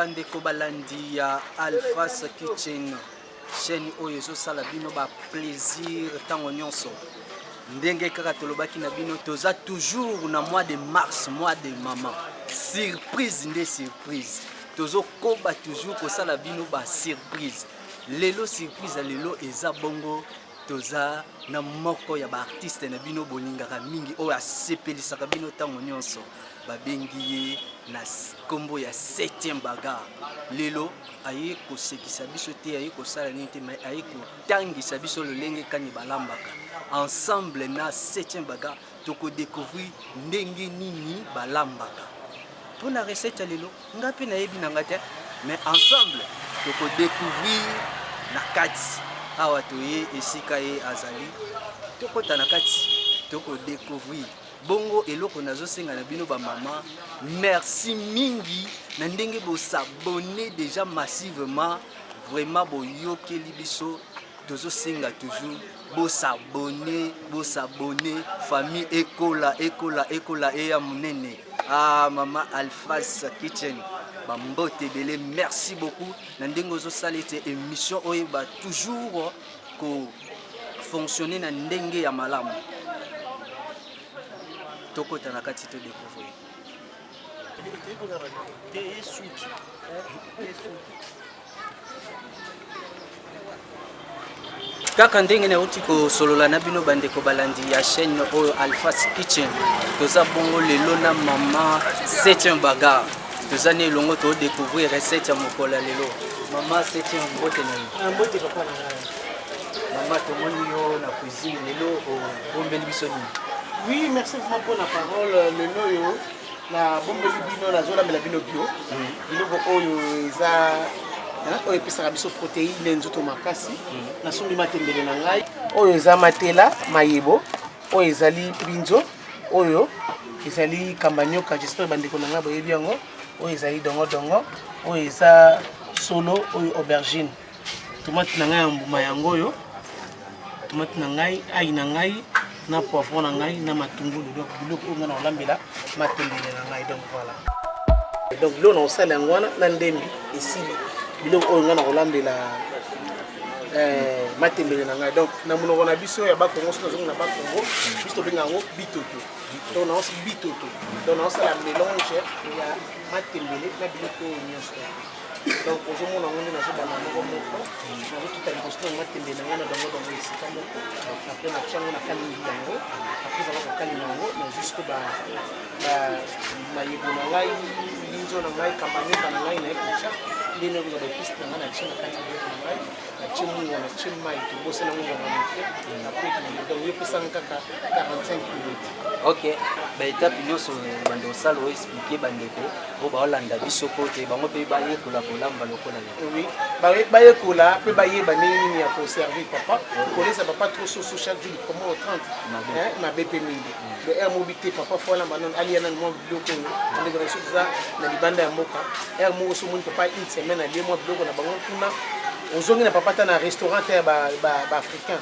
bandeko balandi ya Alphas Kitchen chaîne oyo sala bino ba plaisir tango nyonso ndenge kaka tolobaki na bino toza toujours na mois de mars, mois de maman. Surprise nde surprise tozo koba toujours ko sala bino ba surprise. Lelo surprise lelo eza bongo toza na moko ya ba artiste na bino bolingaka mingi oyo asepelisaka bino tango nyonso babengi ye na kombo ya 7e bagarre. Lelo aye kosekisa biso te, aye kosala nini te, mais aye kotangisa biso lolenge kani balambaka ensemble na 7e bagarre toko découvrir ndenge nini balambaka. Pour la recette lelo ngapi na yebi nanga te, mais ensemble toko découvrir na kati awa toye esika ye azali tokota na kati toko découvrir bongo eloko nazosenga na bino ba mama. Merci mingi na ndenge bo s'abonner déjà massivement, vraiment boyokeli biso tozosenga toujours bo s'abonner famille ekola eya munene. Ah mama Alphas Kitchen bambote belé, merci beaucoup na ndenge ozosala te émission oyo ba toujours ko fonctionner na ndenge ya malamu. Tokota na kati to découvrir kaka ndenge na uti ko solola na bino bandeko balandi ya chaîne oyo Alphas Kitchen. Toza bongo lelo na mama 7e bagarre toza ne longo to découvrir recette ya mokola lelo. Mama 7e mbote na mbote papa na mama tomoni yo na cuisine lelo o bombeli biso ni. Oui, merci vraiment pour la parole. Le noyo, la bombe bino, la zone de la bino bio. Bino oyo eza, oyo pesa biso protéine nzoto makasi. Na sombi matembele na ngai. Oyo eza matela, mayebo. Oyo ezali binzo. Oyo ezali kambanyoka. J'espère bandeko na ngai boyebi yango. Oyo ezali dongo. Oyo eza solo, oyo aubergine. Tomate na ngai mbuma yango yo. Tomate na ngai, ail na ngai. Na poivron na ngai na matungulu donc biloko ngana olambela matembele na ngai donc voilà. Donc là on sala ngwana na ndembi esili biloko oyo ngana olambela matembele na ngai donc na monoko na biso ya bakongo so na bakongo biso benga ngo bitoto. Donc na osi bitoto. Donc na osala mélange ya matembele na biloko nyonso. Donc aujourd'hui on a monté dans ce banane moko on a tout à l'impossible on a tendé na ngana dongo esika moko après na chango na kalingi yango après ça va kalingi yango mais jusque ba mayebo na ngai linzo na ngai kampanye na ngai na ekucha ndene ko ba piste na ngana china kati na ngai na chimu na chimai to bosse na ngona na mike après donc yo pesa kaka 45 minutes. OK, ba étape nyonso bando sala o expliquer bandeko o ba olanda biso kote bango pe ba ye kola kolamba lokola le. Oui, ba ye kola pe ba ye ba nini ya ko servir papa. Connaître papa trop sous chaque jour comment au 30 ma BP mingi. Le air mobilité papa faut la manon aliana mo biloko on est sur ça na libanda ya moka. Air mo so mon papa une semaine ali mo biloko na bango kuna. Ozongi na papa ta na restaurant ba africain.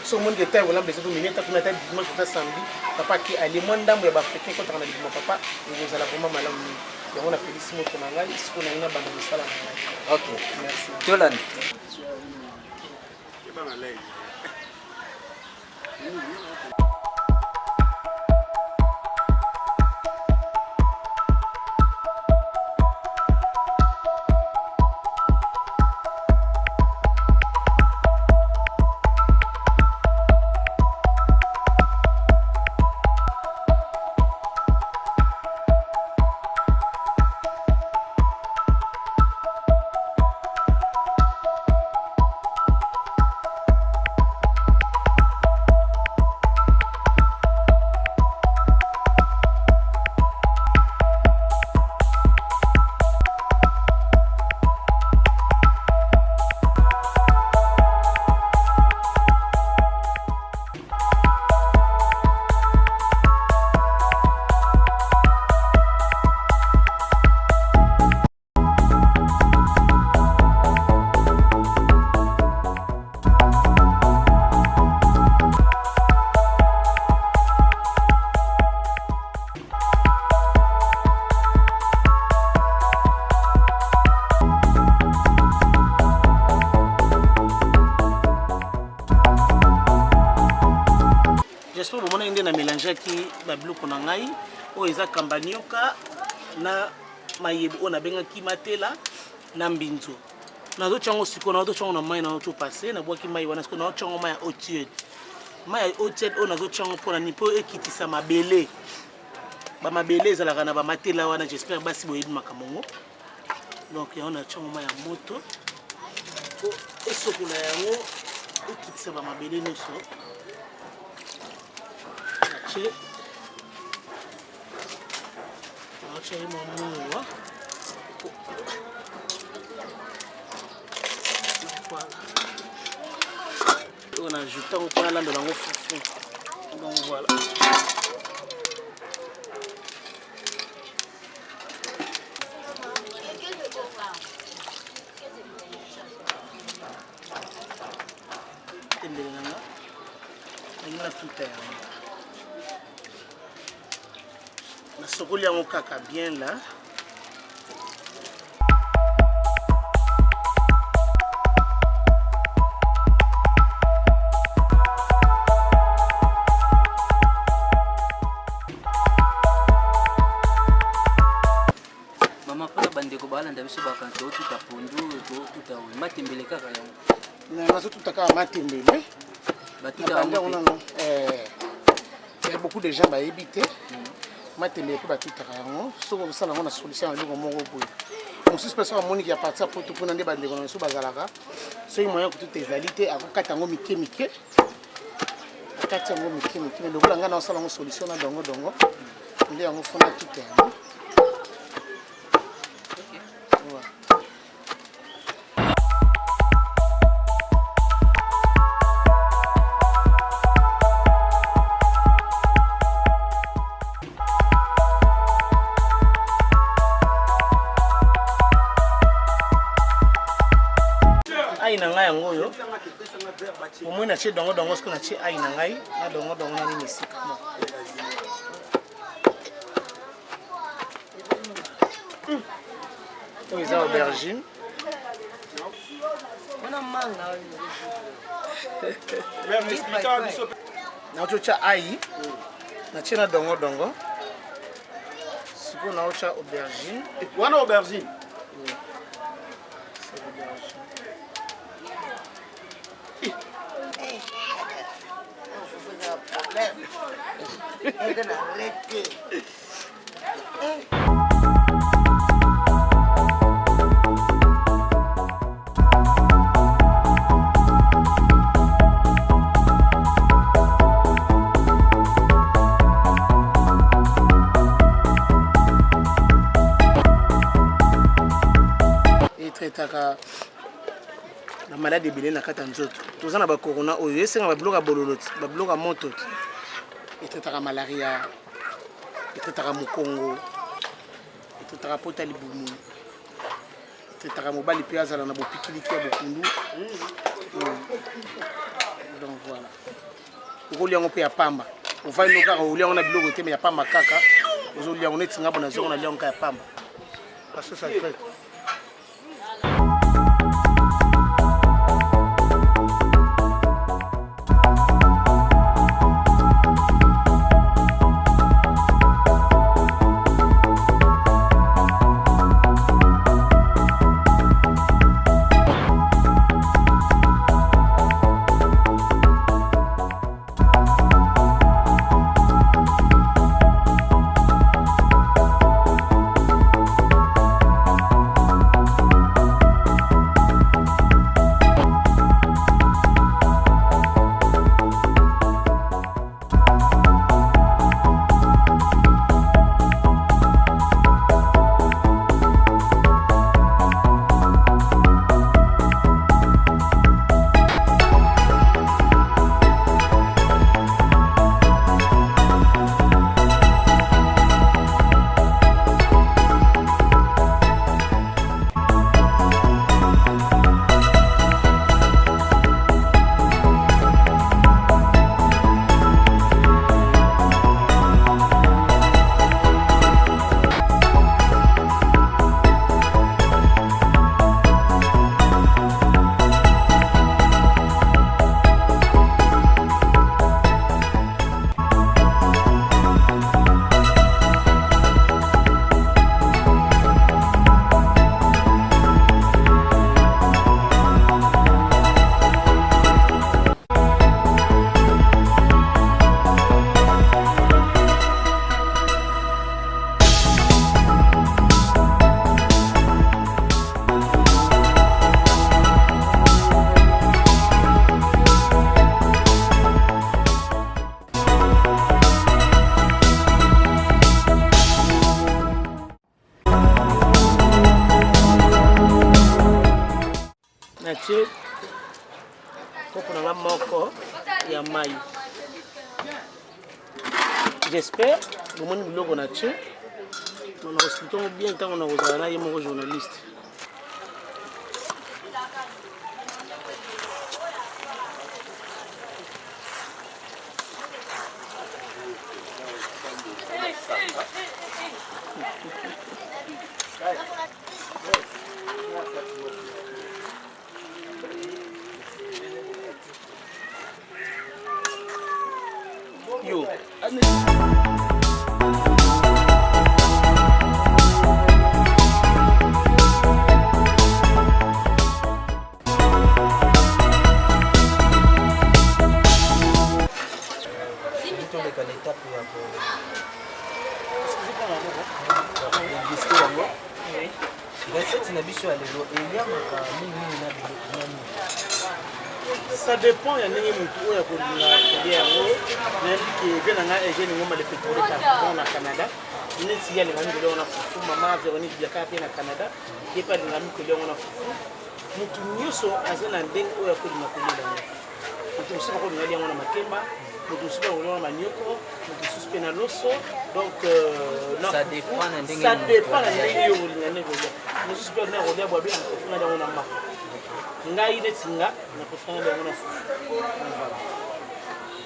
So mon de taille wala besoin de minute kuna ta dimanche ta samedi papa qui ali mo ndambo ya ba africain contre na dimanche papa vous allez vraiment malamu. On a félicité mon ngai ce qu'on a une bande de salam. OK, merci. Jolan. j'espère que vous avez mélangé qui ba biloko na ngai o eza kambanioka na mayebo on a benga ki matela na mbinzo na zo chango siko na zo chango na mai na zo passer na boki mai wana siko na chango mai au tiède mai au tiède on a zo chango pona ni po ekitisa mabele ba mabele ezalaka na ba matela wana j'espère basi boyebi makamongo donc on a chango mai ya moto ko esokola yango ekitisa ba mabele nyonso ache ache mamunwa on a ajouté au point là de l'ango foufou donc voilà na sokoli yango kaka bien là. Mama pala bandeko balanda biso bakanto tuta pondu tuta matembele kaka yango. Na zo tuta kaka matembele. Batuta yango il y a beaucoup de gens qui habitent. Matembele pe batuta yango. Soko sala ngona solution ya moko boye. On suspect que moni qui a parti pour tout pona nde bandeko na so bazalaka. So moyen ko tuta ezalité akokata ngo mike mike. Akati ngo mike mike mais lokola ngana osala ngo solution na dongo dongo. Nde yango fona tuta yango. Na ngai yango yo au moins na chez dongo dongo ce qu'on a chez ai na ngai na dongo dongo na nini sika mo ils ont aubergine Wana manga na chocha ai na chez na dongo dongo siko na chocha aubergine wana aubergine traitaka la maladie belé na kata nzoto toza na ba corona oyo esenga ba bloka bololoti ba bloka moto traitaka malaria traitaka mukongo traitaka pota libumu traitaka mobali pe azala na bopikiliki ya bokundu donc voilà okoli yango pe ya pamba ofai no kaka oli yango na biloko te mais ya pamba kaka ozoli yango neti ngabo na zongo na yango ya pamba parce que ça traite. natie kopo na moko ya mayi. J'espère que vous avez bien tant on a un journaliste. Yo, ça dépend, il y a des gens qui ont des pétrole au Canada. Il y a des gens qui ont maman Véronique Biaka au Canada. Il y a des gens qui ont donc ça dépend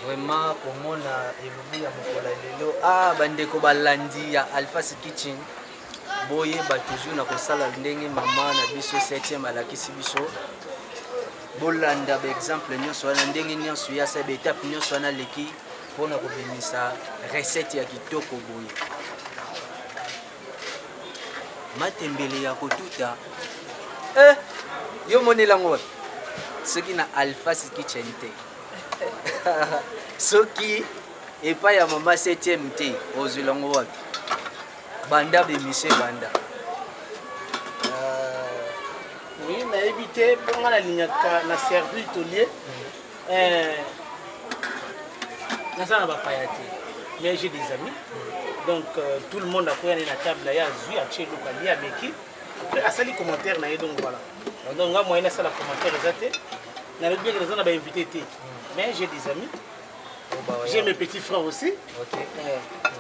vraiment pour moi na ebubu ya mokola lelo bandeko balandi ya Alphas Kitchen boye ba toujours na kosala ndenge mama na biso 7e alakisi biso bolanda ba exemple nyonso wana ndenge nyonso ya sa étape nyonso wana leki pona kobimisa recette ya kitoko boye matembele ya kotuta yo monela ngo soki na Alphas Kitchen te soki epa ya mama 7e te ozulango wapi banda bemise banda oui na éviter pour la ligne na servir tolier na ça na ba payate mais j'ai des amis donc tout le monde a pris na table ya zui a chez lokali a beki après à sali commentaire na donc voilà donc nga moyen ça la commentaire exacté na le bien que les on a invité té mais j'ai des amis. J'ai mes petits frères aussi. Okay.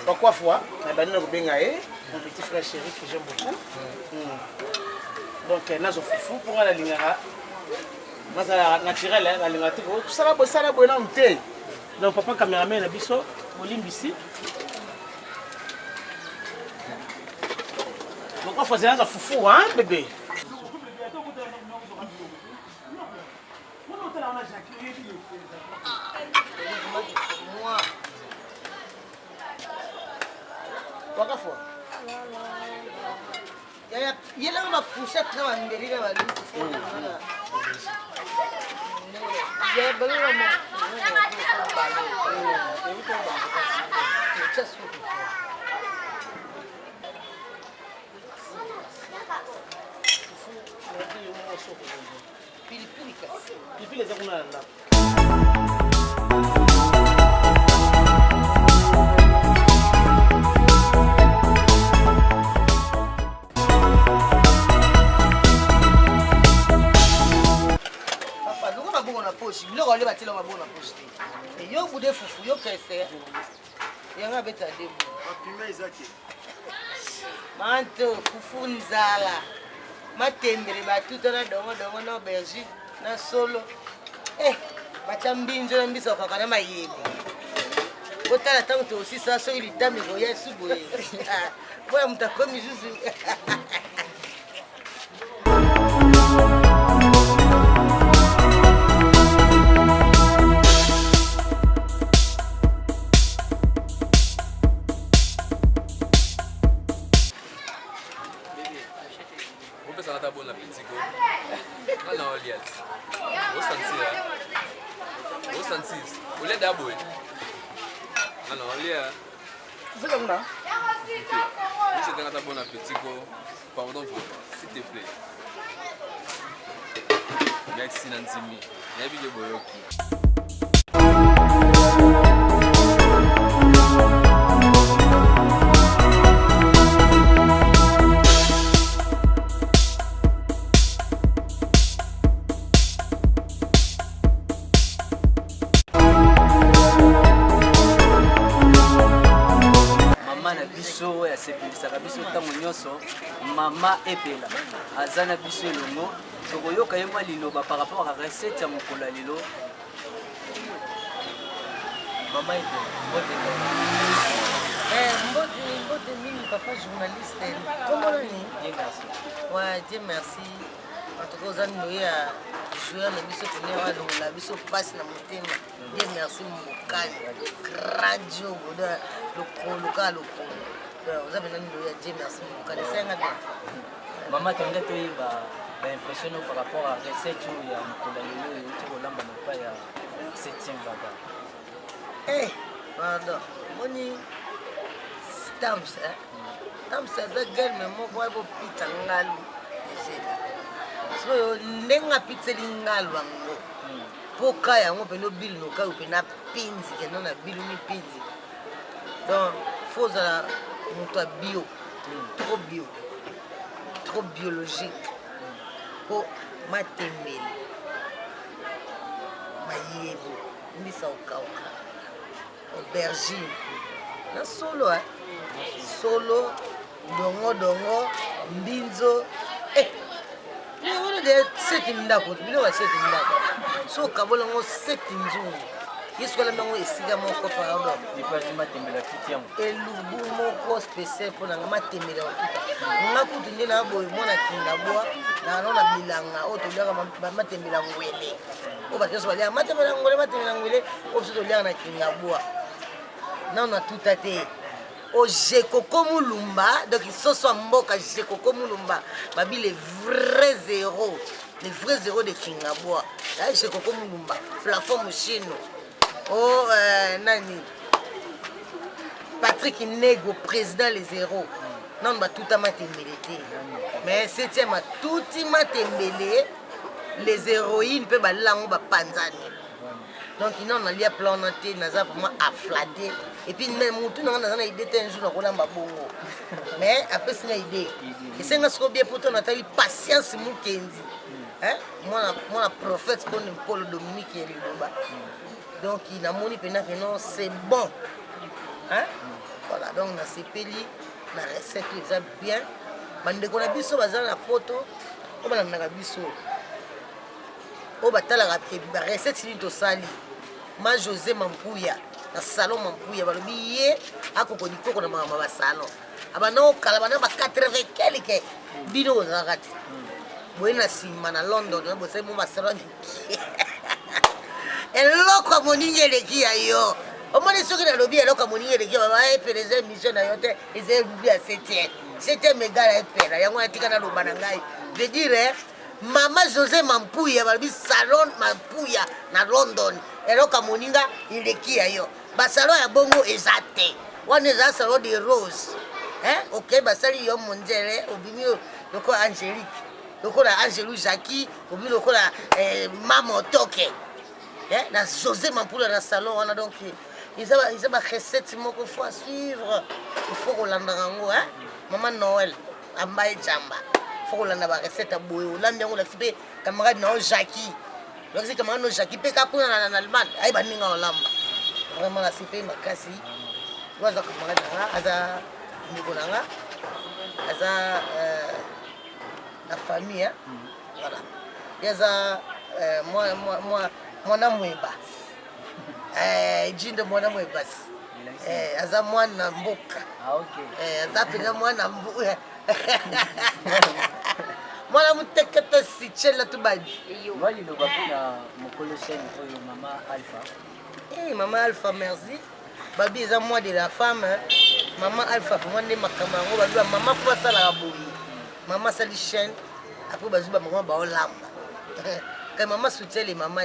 Pourquoi fois, mon petit frère chéri que j'aime beaucoup. Donc, nazo foufou pour la lingara. Maza naturel la lingara. Ça va bonne amté. Donc papa caméraman na biso, olimbisi. Donc on faisait nazo foufou hein bébé. Wakafua. Ya la mafusha kama ndelika wali. Ya balo mo. Pilipili za kuna la. Biloko wale batela mabona poste. Yo bude fufu yo kese. Yanga beta debu. Apime izaki. Manto fufu nzala. Matembere batuta na dongo na aubergine na solo. Bachambinjo na mbisa kwa kana mayebe. Botala tangu to aussi ça so il tame go yesu boye. Boya mtakomi juzu. Bon appétit. Alors, Oliette. Au senti. Au lait d'abord. Alors, Oliette. C'est comme ça. Je te donne un bon appétit. Pardon, s'il te plaît. Merci, Nanzimi. Merci de Boyoki. kolakaka biso ntango nyonso mama epela aza na biso elongo tokoyoka ye mwa liloba par rapport à recette ya mokolo ya lelo. Mama epela mbote mingi papa journaliste komona ni ouais Dieu merci en tout cas aux amis ya joueur na biso tenera longola biso passe na motema. Dieu merci mokali radio boda lokoluka lokolo vous avez nani ya Dieu merci mokali senga bien. Mama tanga toyeba ba impression par rapport à recette ya mokolo ya lelo yote kolamba na pa ya 7e vaga. Pardon moni Tams, Tams aza gelme moko ya bopita ngalu so ndenga piteli ngalu yango mpo ka yango mpena obili nokai opena pinzi kendo na bili mipinzi donc faut ozala moto ya bio trop biologique mpo matembeli mayebo mbisa okauka aubergine na solo solo dongo mbinzo wana de seti ndako biloko ya seti ndako so kabolango seti nzungu yesu kala nango esika moko pardon elubu moko spécial mpona nga matembele ya kuta nga kutu nde na boye mwana kinga bwa na bilanga oyo toliaka matembele ya ngwele oyo bato nyonso baliaka matembele ya ngwele oyo biso toliaka na kinga bwa nano tuta te o Jekoko Mulumba, donc ils sont mboka Jekoko Mulumba, babi les vrais zéros de Kingaboa. Là Jekoko Mulumba, plafond chino. Oh nani Patrick Nego, président les zéros. Non ba tout à matembele. Mais 7e a tout matembele les héroïnes pe ba lango ba panzani. Donc il n'en a lié plan naté naza vraiment afflaté et puis même tout n'a pas idée un jour on a bongo mais après c'est une idée et c'est un scope bien pour toi Nathalie patience mukendi hein moi prophète qu'on Paul Dominique et Liloba donc il a moni pena non c'est bon hein voilà donc na sepeli na recette ça bien bande ko na biso bazana na poto o bana na biso o batala ka recette ni to sali ma José Mampuya na salon Mampuya balobi ye akoko dikoko na mama ba salon abana okala bana ba 80 kelike bino zakati boina sima na London na bo sai mo ba salon eloko moninge leki ayo omoni soki na lobi eloko moninge leki baba epeleze mission na yote eze lubi ya 7e megala epela yango atika na loba na ngai de dire Mama José Mampuya balobi salon Mampuya na London eloka moninga ileki ayo basalo ya bongo ezate wana eza salon de rose OK basali yo monzele obimi loko Angélique loko la Angelou Jackie obimi loko la Mama Toke na José Mampuya na salon wana donc ils ont ma recette moko faut suivre il faut kolanda ngo Maman Noël ambaye jamba faut kolanda ba recette à boyo olanda ngo la sipe camarade na Jackie donc c'est camarade no Jackie pe ka kuna na Allemagne ay baninga olamba vraiment la sipe makasi waza camarade na aza ndiko nanga aza la famille voilà yaza mwana mweba jindo mwana mweba aza mwana mboka aza pena mwana mbuya mwana mutekete sichela tubadi wali lo bakuna mokolo chaîne oyo Mama Alpha Mama Alpha merci babi eza moi de la femme Mama Alpha pour moi ne makama ngo babi mama pour ça la boyi Mama sali chaîne après bazuba mama ba olamba quand maman soutient les mamans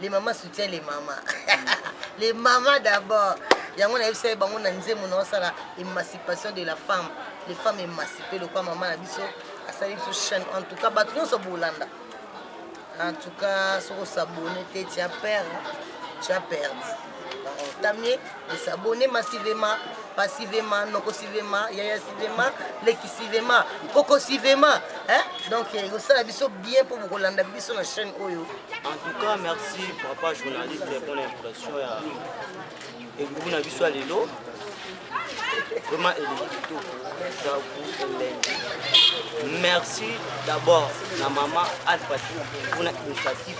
les mamans soutiennent les mamans les mamans d'abord yango na yebisa bango na nzembo na osala émancipation de la femme les femmes émancipées le quoi maman na biso asali biso chaîne en tout cas bato nyonso bolanda en tout cas soko s'abonner te tu as perdu tant mieux de s'abonner massivement passivement non passivement yayasivement lekisivement kokosivement donc il osala biso bien pour kolanda biso na chaîne oyo. En tout cas merci papa journaliste pour l'impression ya et groupe na biso lelo Vraiment, merci d'abord à maman Alpha pour l'initiative.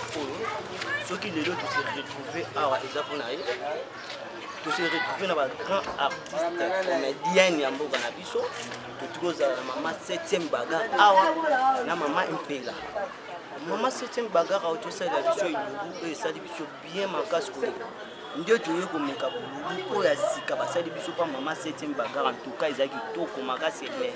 Ceux qui les autres se retrouver à Ezaponaï, tous se retrouver dans un grand artiste, comédienne Yambo Ganabiso, tout le maman 7e bagarre, na maman Impela. Maman 7e bagarre, a aussi la vision et ça bien ma casse. Ndio tuyo komeka bulu ko ya sika basali biso pa maman 7e bagarre en tout cas ezaki to komaka selene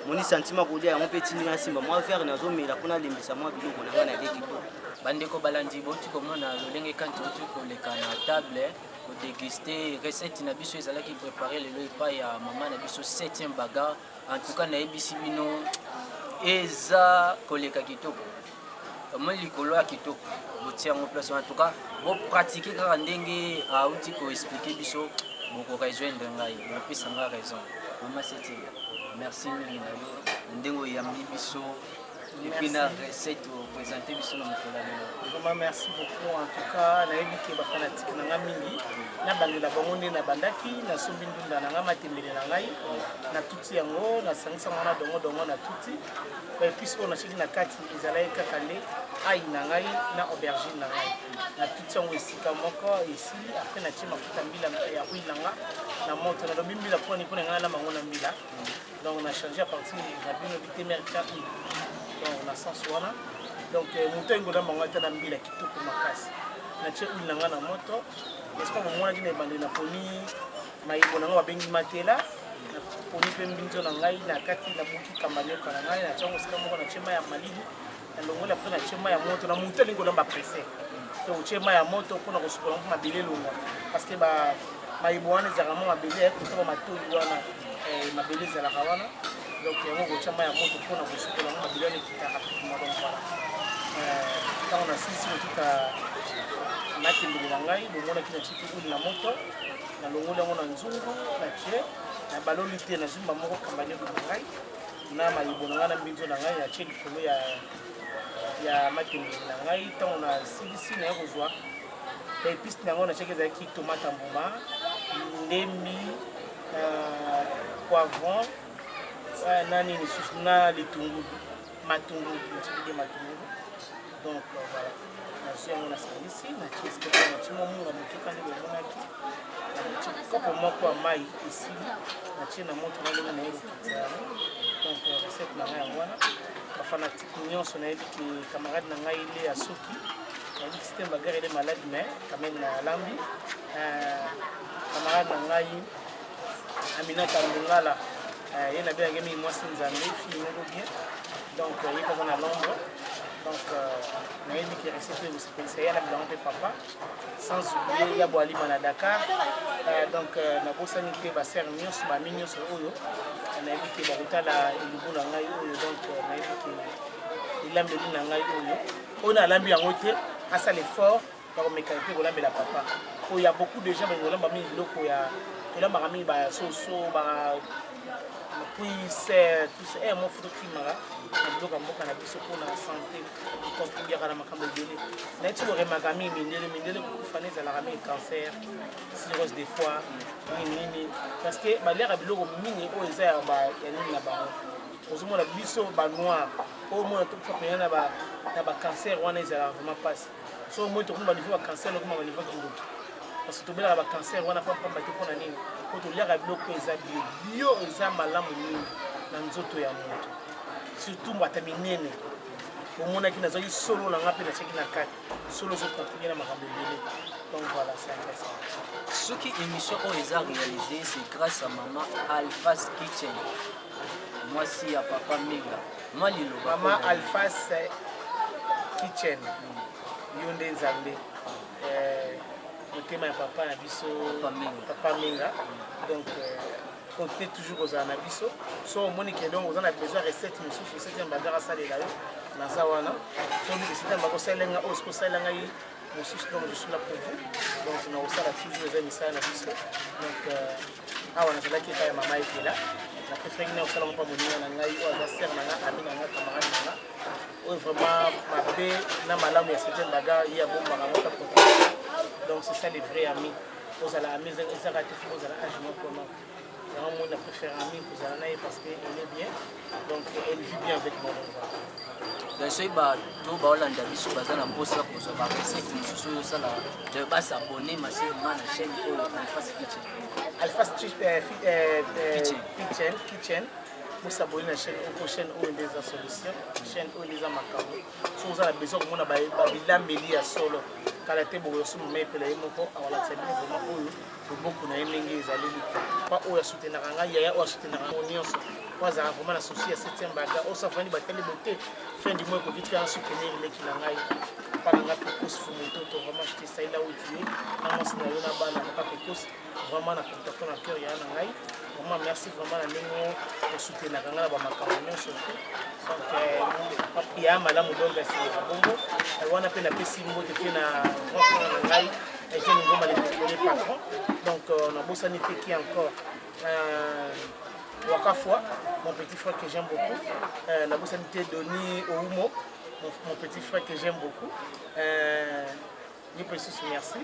moni sentiment ko dia yango petit ninga simba moi faire nazo mela kuna lembisa moi biloko na ngana deki to bandeko balandi boti komona lolenge kanti oti koleka na table ko déguster recette na biso ezalaki préparer lelo epa ya maman na biso 7e bagarre en tout cas na ebisi bino eza koleka kitoko moi likolo ya kitoko botia en place en tout cas vous pratiquez kaka ndenge auti ko expliquer biso boko rejoindre ngai bopesa nga raison maman 7e merci mingi na yo ndenge oyambi biso et puis na recette au présenter biso na mokolo lelo vraiment merci beaucoup en tout cas nayebi ke bafanatique na nga mingi na bandela bango nde na bandaki nasombi ndunda na nga matembele na ngai na tuti yango nasangisa ngo na dongo na tuti puis oyo nasiki na kati ezalaki kaka nde ai na ngai na aubergine na ngai na tuti yango esika moko esili apres natie mafuta mbila ya huile na nga na moto nalobi mbila mpona ngai na bango na mbila donc na change à partir na bino bitemerka donc na sens wana donc moto engola bango ata na mbila kitoko makasi natie huile na nga na moto esika momonaki na ebande na poni mayibo na nga babengi matela poni mpe mbinzo na ngai na kati na buki kambanyoka na ngai na tiango esika moko na tie mai ya malili na longola apres na tie mai ya moto na moto elingi olamba presse donc tie mai ya moto mpona kosukola mpo mabele elongwa parce que mayibo wana ezalaka mwa mabele kotaba matoi wana mabele ezalaka wana donc yango kotia mai ya moto mpona kosukola mpo mabele wana ekitaka pikima donc voilà ntango na silisi kotuka matembele na ngai bomonaki na tiki huile na moto na longoli yango na nzungu na tie na baloli te na zumba moko kambanyoko na ngai na mayibo na ngai na mbinzo na ngai na tie likolo ya matembele na ngai ntango na silisi na ye kozwa baepiste na yango na tiaki ezalaki tomate mbuma ndembi poivron na nini lisusu na litungulu matungulu natikide matungulu donc voilà nazwi yango na silisi natie esika natie momunga motuka nde bomonaki kopo moko ya mai esili natie na moto nalongi na ye lokita yango donc recette na ngai yango wana bafanatike nyonso nayebi ke camarade na ngai ile ya soki nayebi ke système bagare ele malade mais quand même na lambi camarade na ngai Aminata Mbungala ye na bien ngemi mwasi nzambe fille moko bien donc ye kaza na Londres donc nayebi ke recette osepelisa ye na bilango mpe papa sans oublier ya boalima na Dakar donc nabosani mpe basere nyonso bami nyonso oyo nayebi ke bakotala elibu na ngai oyo donc nayebi ke elambeli na ngai oyo nalambi yango te asala effort bakomeka mpe kolambela papa oyo ya beaucoup de gens bakolamba mingi biloko ya tolambaka mingi basoso puis tout ça mo foto kimaka na biloko ya mboka na biso mpona santé kontribuaka na makambo ebele nayeti koremaka mingi mindele kokufana ezalaka mingi cancer cirrhose des foies nini parce que baliaka biloko mingi oyo eza ya nini na bango ozomona biso banoir oyo mona topena na bacancer wana ezalaka vraiment mpasi so omoi tokoma baniveau ya cancer lokoma baniveau kingoki parce que tobelaka bacancer wana pamba te mpona nini po toliaka biloko eza bio eza malamu mingi na nzoto ya moto surtout mbata minene omonaki nazwaki solo na nga mpe natiaki na kati solo ezokontribue na makambo ebele donc voilà c'est intéressant soki émission oyo eza réalisé c'est grâce à maman Alphas Kitchen mwasi ya papa Minga mwa liloba maman Alphas Kitchen yo nde nzambe motema ya papa na biso papa Minga donc continue toujours kozala na biso so omoni ke donc oza na besoin recette mosusu recette ya mbagara asalela yo naza wana so recette ya mbagara osalenga oyo soki osalela ngai mosusu donc je suis là pour vous donc nakosala toujours eza misala na biso donc awa nazalaki epai ya mama ekela na préféré na kosala mpa moninga na ngai oyo aza sere na nga ami na nga camarade na nga oyo vraiment mabe na malamu ya certain mbagara ye abombaka moko protéine donc c'est ça les vrais amis ozala ami ezaka te fo ozala age moko moko on a préféré Ami pour Zanaï parce qu'elle est bien. Donc elle vit bien avec moi. Donc soki bato baolanda biso baza na mposa kozwa barecette mosusu oyo osala basabone massivement na chaîne oyo Alphas Kitchen bosabone na chaîne oyo nde eza solution chaîne oyo nde eza makambo so oza na besoin komona babilambeli ya solo kala te bokoyoso moma epela ye moko awalakisa bino vraimen oyo loboko na ye ndenge ezaleli pa oyo asutenaka ngai yaya oyo asutenaka ngo nyonso oyo azalaka vraimen na souci ya 7e baga oyo safani batali bote fin du mois ekoki tika na soutenir eleki na ngai mpana nga pekose fumototo vraimen jete saila oyo tie na mwasi na yo na bana naka pekose vraiment na contaction na cœur ya na ngai vraiment merci vraiment na ndenge osoutenaka ngai na bamakambo nyonso donc ya malamu donc esileka bongo wana mpe napesi mbote mpe na grand na ngai Etienne Ngoma le patron donc nabosani mpe ki encore Wakafwa, mon petit frère que j'aime beaucoup. La possibilité de donner au Oumo, mon petit frère que j'aime beaucoup. Je peux merci.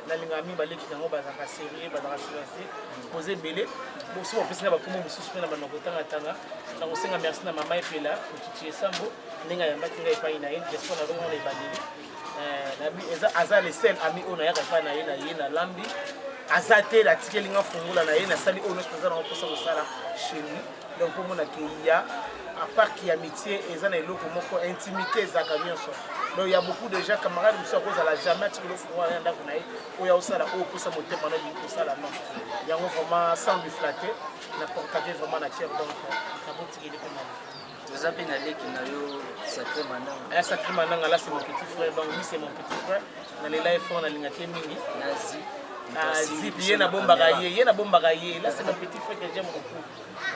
La ligne amie balé qui n'ont pas de série, pas de série, poser belé. Bon, si on peut se faire comme on se souvient dans notre temps à Tanga, donc on s'est merci à maman et puis là, pour tuer Sambo, n'enga yamba qui n'est pas inaïe, j'espère que on est banni. Aza les seuls amis on a pas na lambi. Azate la tikelinga fungula na ye na sali ono spoza na posa ko sala chez lui donc pour mon accueillir à part qui amitié et ça na eloko moko intimité za kamionso donc il y a beaucoup de gens camarades qui sont cause à la jamais tikelo fungula na ndako na ye o ya osala o posa motema na bi sala non yango vraiment sans lui flatter na porter vraiment na cœur donc na botikeli ko na vous avez na leki na yo sacré mananga sacré mananga là c'est mon petit frère donc lui c'est mon petit frère na les live on a lingate mingi nazi Zip, il y a un bon bagaille, il y a un bon bagaille. Là, c'est mon petit frère que j'aime beaucoup.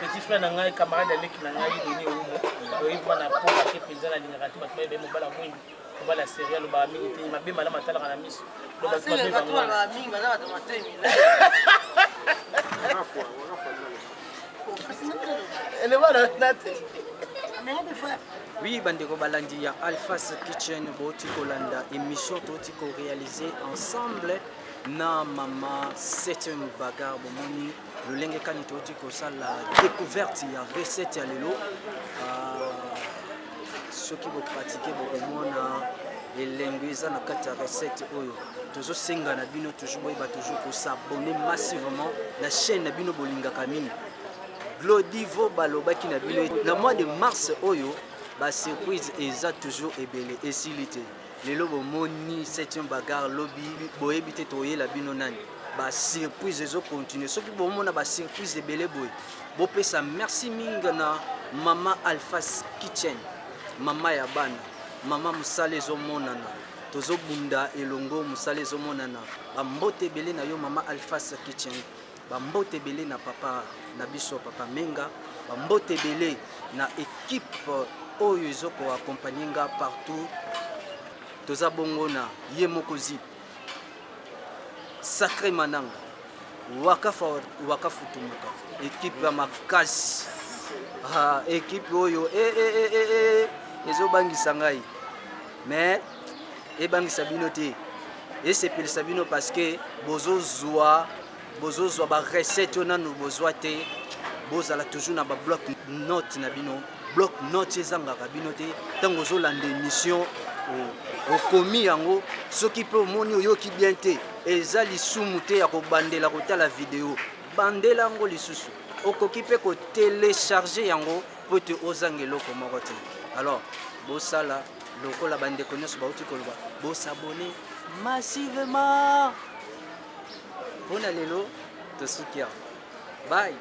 Petit frère, n'a pas camarade avec qui n'a pas donné au monde. Il va n'a pas fait président à l'initiative, mais il va la mouille, il va la céréale, il va militer, il m'a bien mal à matin à la mise. Donc, c'est le patron à la mine, madame, à matin. Elle est voilà, Nathalie. Oui, bandeko balandi ya Alphas Kitchen boti kolanda émission toti ko réaliser ensemble na mama 7e bagarre bomoni lolenge kani toti ko sala découverte ya recette ya lelo soki bo pratiquer bo komona elenge eza na kati ya recette oyo tozo senga na bino toujours boyeba toujours ko s'abonner massivement na chaîne na bino bolingaka mini Glodivo balobaki na bino na mois de mars oyo ba surprise eza toujours ebele esilité lelo bomoni 7e bagarre lobby boyebi te toyela bino nani ba surprise ezo continuer soki bomona ba surprise ebele boye bopesa merci mingi na mama Alphas Kitchen mama ya bana mama musala ezomonana tozobunda elongo musala ezomonana bambote ebele na yo mama Alphas Kitchen bambote ebele na papa na biso papa Menga bambote ebele na équipe oyo ezoko accompagner nga partout toza bongo na ye moko Zip sacré mananga wakafutumuka équipe ya makasi équipe oyo ezobangisa ngai mais ebangisa bino te esepelisa bino parce que bozozwa ba recette oyo nanu bozwa te bozala toujours na ba bloc note na bino bloc note ezangaka bino te ntango ozolanda émission okomi yango soki mpe omoni oyoki bien te eza lisumu te ya kobandela kotala video bandela yango lisusu okoki mpe kotelecharge yango mpo te ozanga eloko moko te alors bosala lokola bandeko nyonso bauti koloba bosabone massivement mpona lelo tosuki awa bye.